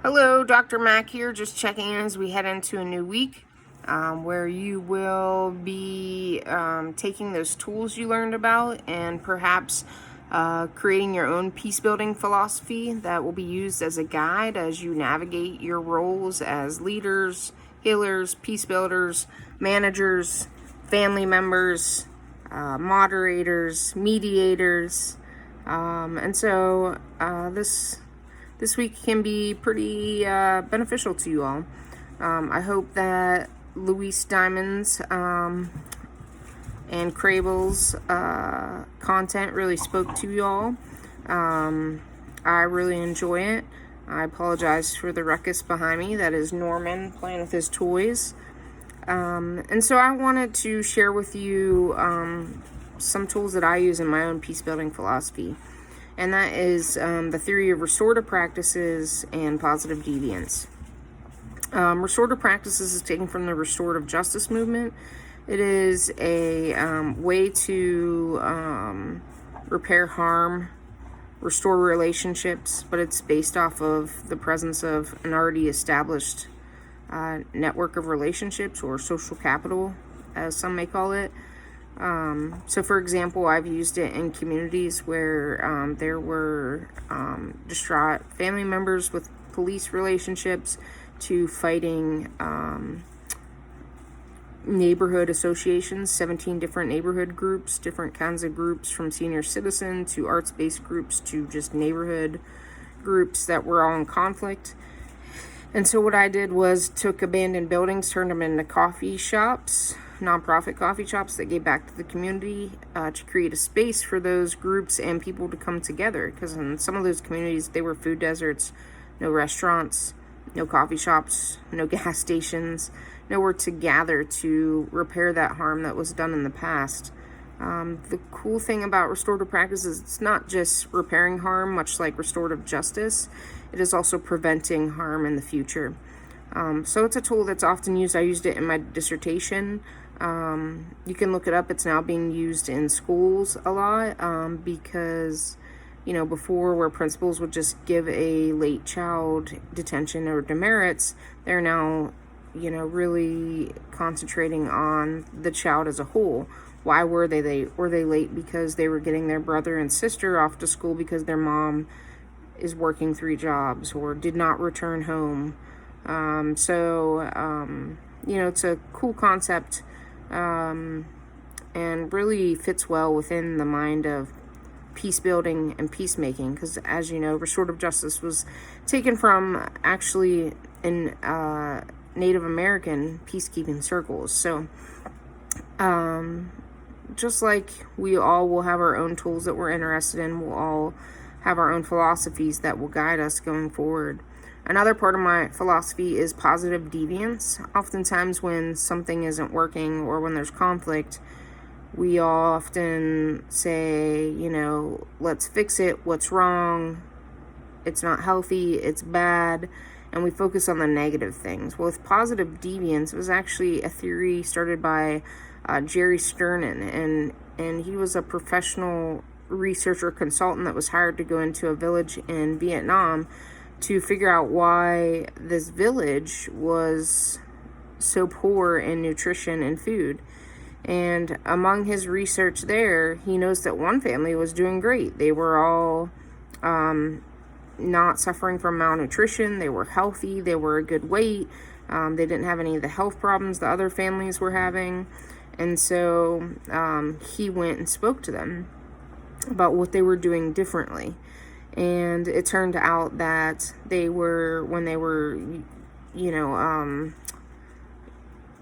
Hello, Dr. Mack here, just checking in as we head into a new week where you will be taking those tools you learned about and perhaps creating your own peace-building philosophy that will be used as a guide as you navigate your roles as leaders, healers, peace builders, managers, family members, moderators, mediators, and so this week can be pretty beneficial to you all. I hope that Louise Diamond's and Crable's content really spoke to you all. I really enjoy it. I apologize for the ruckus behind me. That is Norman playing with his toys. And so I wanted to share with you some tools that I use in my own peace building philosophy. And that is the theory of restorative practices and positive deviance. Restorative practices is taken from the restorative justice movement. It is a way to repair harm, restore relationships, but it's based off of the presence of an already established network of relationships, or social capital, as some may call it. So for example, I've used it in communities where there were distraught family members with police relationships, to fighting neighborhood associations, 17 different neighborhood groups, different kinds of groups, from senior citizen to arts-based groups to just neighborhood groups that were all in conflict. And so what I did was took abandoned buildings, turned them into coffee shops, nonprofit coffee shops that gave back to the community, to create a space for those groups and people to come together. Because in some of those communities, they were food deserts, no restaurants, no coffee shops, no gas stations, nowhere to gather to repair that harm that was done in the past. The cool thing about restorative practice is it's not just repairing harm, much like restorative justice. It is also preventing harm in the future. So it's a tool that's often used. I used it in my dissertation. You can look it up. It's now being used in schools a lot because, before, where principals would just give a late child detention or demerits, they're now, really concentrating on the child as a whole. Why were they late? Were they late because they were getting their brother and sister off to school because their mom is working 3 jobs or did not return home? It's a cool concept and really fits well within the mind of peace building and peacemaking, because as you know, restorative justice was taken from actually in Native American peacekeeping circles. So just like we all will have our own tools that we're interested in, we'll all have our own philosophies that will guide us going forward. Another part of my philosophy is positive deviance. Oftentimes when something isn't working or when there's conflict, we often say, let's fix it. What's wrong? It's not healthy. It's bad. And we focus on the negative things. Well, with positive deviance, it was actually a theory started by Jerry Sternin, and he was a professional researcher consultant that was hired to go into a village in Vietnam to figure out why this village was so poor in nutrition and food. And among his research there, he knows that one family was doing great. They were all not suffering from malnutrition. They were healthy. They were a good weight. They didn't have any of the health problems the other families were having. And so he went and spoke to them about what they were doing differently. And it turned out that when they were,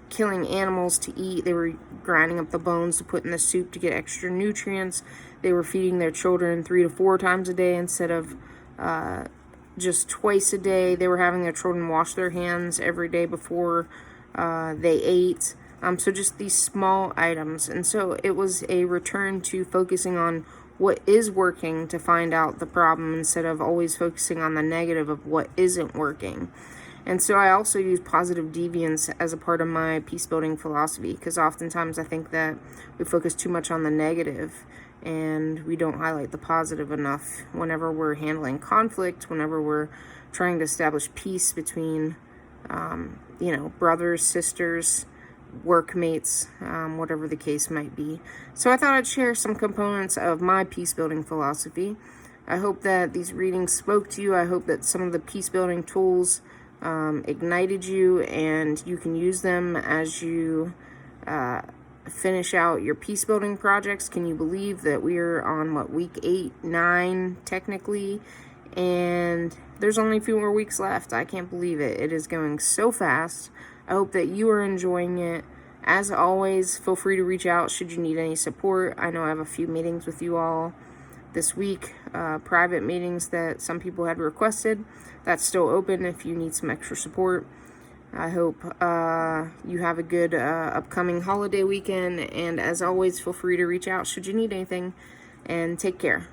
killing animals to eat, they were grinding up the bones to put in the soup to get extra nutrients. They were feeding their children 3 to 4 times a day instead of just twice a day. They were having their children wash their hands every day before they ate. So just these small items. And so it was a return to focusing on what is working to find out the problem instead of always focusing on the negative of what isn't working. And so I also use positive deviance as a part of my peace building philosophy, because oftentimes I think that we focus too much on the negative and we don't highlight the positive enough whenever we're handling conflict, whenever we're trying to establish peace between, brothers, sisters, workmates, whatever the case might be. So I thought I'd share some components of my peace building philosophy. I hope that these readings spoke to you. I hope that some of the peace building tools ignited you, and you can use them as you finish out your peace building projects. Can you believe that we're on week 8, 9 technically, and there's only a few more weeks left? I can't believe it. It is going so fast. I hope that you are enjoying it. As always, feel free to reach out should you need any support. I know I have a few meetings with you all this week, private meetings that some people had requested. That's still open if you need some extra support. I hope you have a good upcoming holiday weekend, and as always, feel free to reach out should you need anything, and take care.